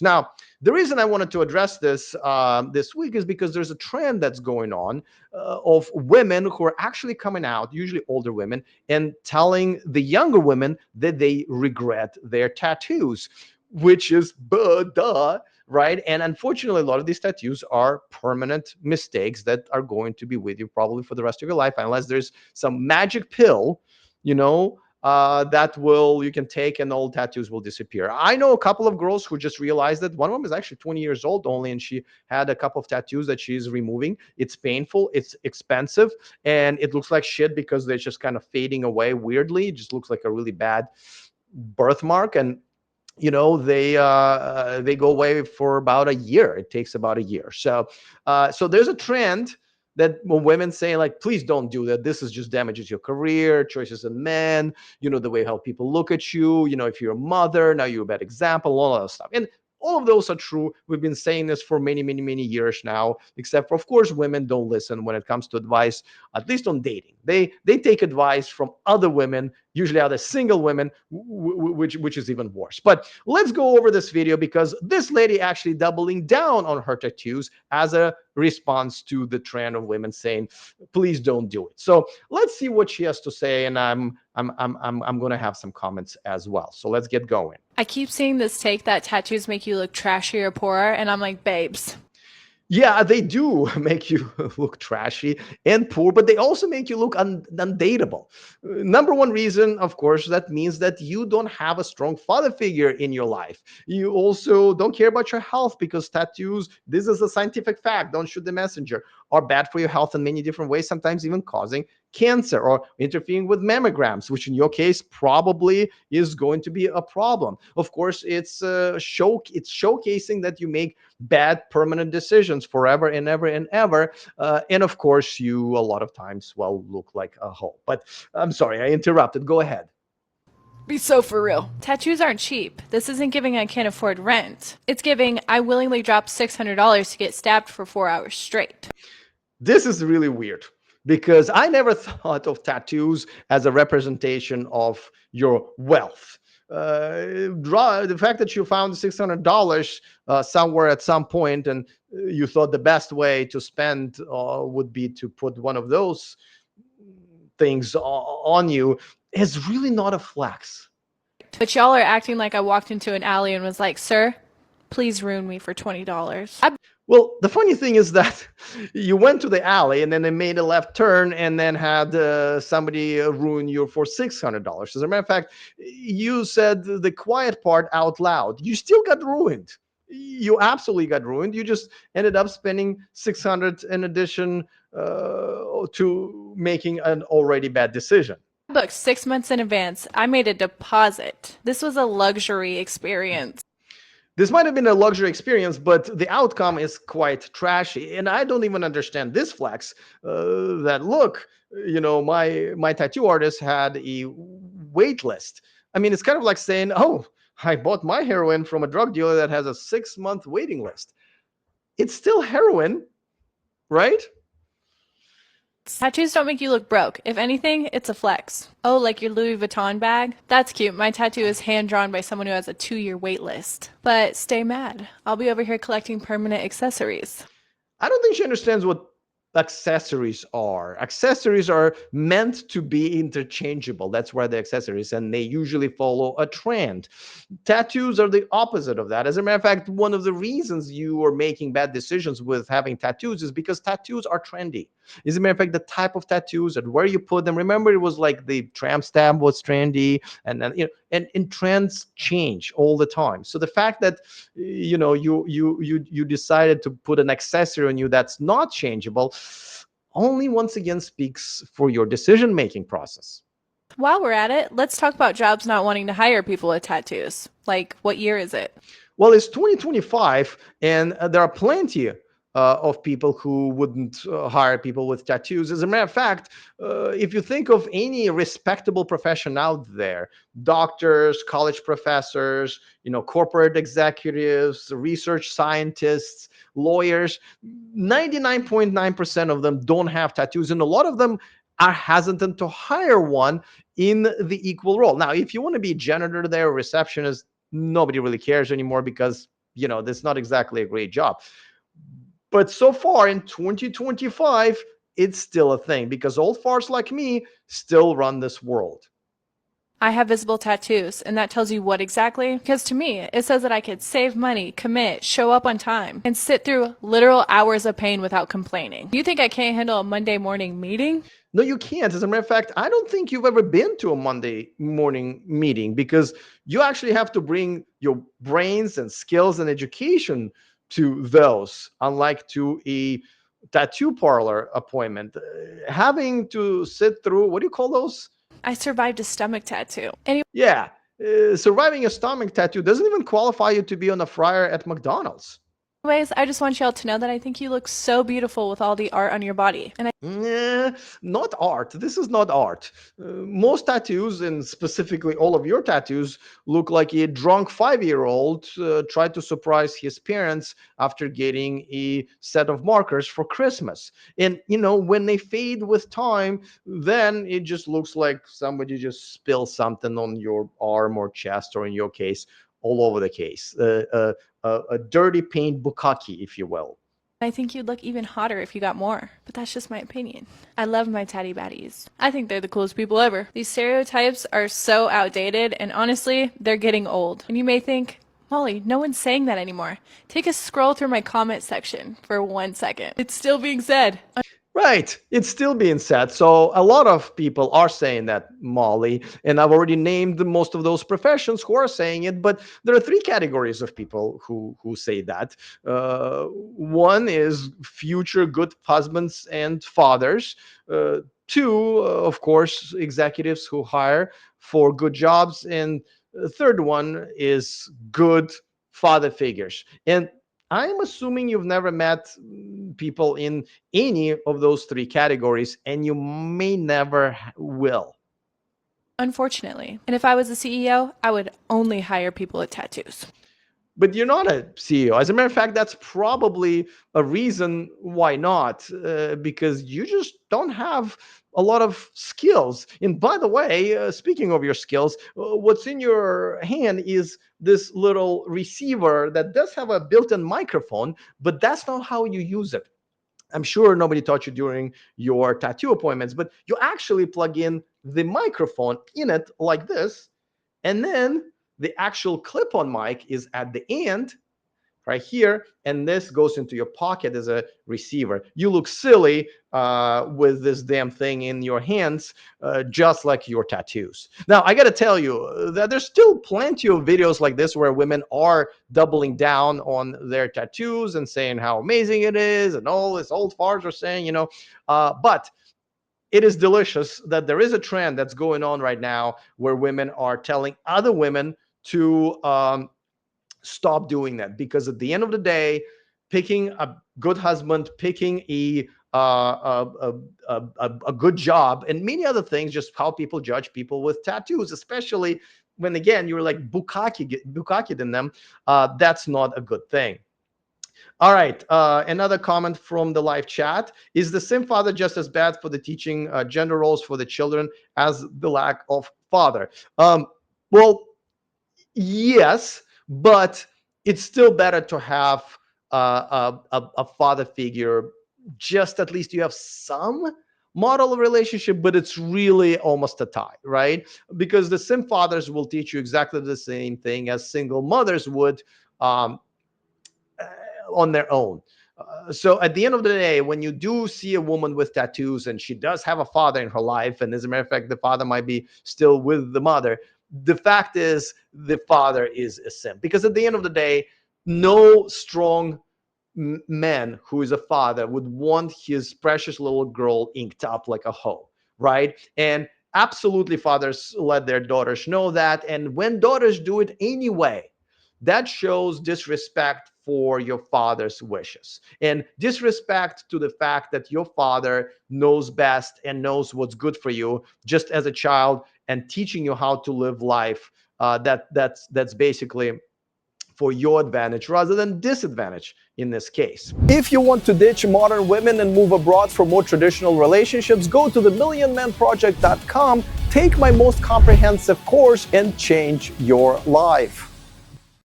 Now, the reason I wanted to address this this week is because there's a trend that's going on of women who are actually coming out, usually older women, and telling the younger women that they regret their tattoos, which is duh, right? And unfortunately, a lot of these tattoos are permanent mistakes that are going to be with you probably for the rest of your life, unless there's some magic pill, you know, that will you can take and all tattoos will disappear. I know a couple of girls who just realized that one of them is actually 20 years old only, and she had a couple of tattoos that she's removing. It's painful, it's expensive, and it looks like shit because they're just kind of fading away weirdly. It just looks like a really bad birthmark, and they go away for about a year. It takes about a year. So there's a trend that when women say like, please don't do that, this is just damages your career choices in men, the way how people look at you, if you're a mother now you're a bad example, all that stuff. And all of those are true. We've been saying this for many, many, many years now, except for, of course, women don't listen when it comes to advice, at least on dating. They take advice from other women, usually other single women, which is even worse. But let's go over this video because this lady actually doubling down on her tattoos as a response to the trend of women saying, please don't do it. So let's see what she has to say, and I'm going to have some comments as well. So let's get going. I keep seeing this take that tattoos make you look trashy or poorer, and I'm like, babes. Yeah, they do make you look trashy and poor, but they also make you look undateable. Number one reason, of course, that means that you don't have a strong father figure in your life. You also don't care about your health because tattoos, this is a scientific fact, don't shoot the messenger, are bad for your health in many different ways, sometimes even causing cancer or interfering with mammograms, which in your case probably is going to be a problem. Of course, it's showcasing that you make bad permanent decisions forever and ever and ever. And of course, you a lot of times, well, look like a hoe. But I'm sorry, I interrupted. Go ahead. Be so for real. Tattoos aren't cheap. This isn't giving I can't afford rent. It's giving I willingly dropped $600 to get stabbed for 4 hours straight. This is really weird because I never thought of tattoos as a representation of your wealth. The fact that you found $600 somewhere at some point, and you thought the best way to spend would be to put one of those things on you is really not a flex. But y'all are acting like I walked into an alley and was like, sir, please ruin me for $20. Well, the funny thing is that you went to the alley and then they made a left turn and then had somebody ruin you for $600. As a matter of fact, you said the quiet part out loud. You still got ruined. You absolutely got ruined. You just ended up spending 600 in addition to making an already bad decision. Booked 6 months in advance. I made a deposit. This was a luxury experience. This might have been a luxury experience, but the outcome is quite trashy. And I don't even understand this flex. That look, my tattoo artist had a wait list. I mean, it's kind of like saying, "Oh, I bought my heroin from a drug dealer that has a 6-month waiting list." It's still heroin, right? Tattoos don't make you look broke. If anything, it's a flex. Oh, like your Louis Vuitton bag? That's cute. My tattoo is hand drawn by someone who has a 2-year wait list. But stay mad. I'll be over here collecting permanent accessories. I don't think she understands what accessories are. Accessories are meant to be interchangeable. That's why they're accessories, and they usually follow a trend. Tattoos are the opposite of that. As a matter of fact, one of the reasons you are making bad decisions with having tattoos is because tattoos are trendy. As a matter of fact, the type of tattoos and where you put them. Remember, it was like the tramp stamp was trendy, and then and trends change all the time. So the fact that you decided to put an accessory on you that's not changeable only once again speaks for your decision making process. While we're at it, let's talk about jobs not wanting to hire people with tattoos. Like, what year is it? Well, it's 2025, and there are plenty of people who wouldn't hire people with tattoos. As a matter of fact, if you think of any respectable profession out there, doctors, college professors, corporate executives, research scientists, lawyers, 99.9% of them don't have tattoos, and a lot of them are hesitant to hire one in the equal role. Now, if you want to be a janitor there, a receptionist, nobody really cares anymore because that's not exactly a great job. But so far in 2025, it's still a thing because old farts like me still run this world. I have visible tattoos, and that tells you what exactly? Because to me, it says that I could save money, commit, show up on time, and sit through literal hours of pain without complaining. You think I can't handle a Monday morning meeting? No, you can't. As a matter of fact, I don't think you've ever been to a Monday morning meeting because you actually have to bring your brains and skills and education to those, unlike to a tattoo parlor appointment. Having to sit through, what do you call those? I survived a stomach tattoo. Yeah, surviving a stomach tattoo doesn't even qualify you to be on a fryer at McDonald's. Anyways, I just want y'all to know that I think you look so beautiful with all the art on your body. And Not art. This is not art. Most tattoos, and specifically all of your tattoos, look like a drunk 5-year-old tried to surprise his parents after getting a set of markers for Christmas. And, when they fade with time, then it just looks like somebody just spilled something on your arm or chest, or in your case, all over the case. A dirty paint bukkake, if you will. I think you'd look even hotter if you got more, but that's just my opinion. I love my tatty baddies. I think they're the coolest people ever. These stereotypes are so outdated, and honestly, they're getting old. And you may think, Molly, no one's saying that anymore. Take a scroll through my comment section for 1 second. It's still being said. Right. It's still being said. So a lot of people are saying that, Molly, and I've already named most of those professions who are saying it. But there are 3 categories of people who say that. One is future good husbands and fathers. 2, of course, executives who hire for good jobs, and the third one is good father figures. And I'm assuming you've never met people in any of those 3 categories, and you may never will. Unfortunately. And if I was a CEO, I would only hire people with tattoos. But you're not a CEO. As a matter of fact, that's probably a reason why not, because you just don't have a lot of skills. And by the way, speaking of your skills, what's in your hand is this little receiver that does have a built-in microphone, but that's not how you use it. I'm sure nobody taught you during your tattoo appointments, but you actually plug in the microphone in it like this, and then the actual clip-on mic is at the end right here, and this goes into your pocket as a receiver. You look silly with this damn thing in your hands, just like your tattoos. Now, I gotta tell you that there's still plenty of videos like this where women are doubling down on their tattoos and saying how amazing it is, and all this old farts are saying, but it is delicious that there is a trend that's going on right now where women are telling other women to stop doing that, because at the end of the day, picking a good husband, picking a good job, and many other things, just how people judge people with tattoos, especially when, again, you're like bukkake in them, that's not a good thing. All right. Another comment from the live chat: is the sim father just as bad for the teaching gender roles for the children as the lack of father? Well, yes, but it's still better to have a father figure. Just at least you have some model of relationship, but it's really almost a tie, right? Because the sim fathers will teach you exactly the same thing as single mothers would, um, on their own. So at the end of the day, when you do see a woman with tattoos and she does have a father in her life, and as a matter of fact, the father might be still with the mother, the fact is the father is a simp. Because at the end of the day, no strong man who is a father would want his precious little girl inked up like a hoe, right? And absolutely, fathers let their daughters know that. And when daughters do it anyway, that shows disrespect for your father's wishes and disrespect to the fact that your father knows best and knows what's good for you just as a child, and teaching you how to live life, that's basically for your advantage rather than disadvantage in this case. If you want to ditch modern women and move abroad for more traditional relationships, go to themillionmanproject.com, take my most comprehensive course, and change your life.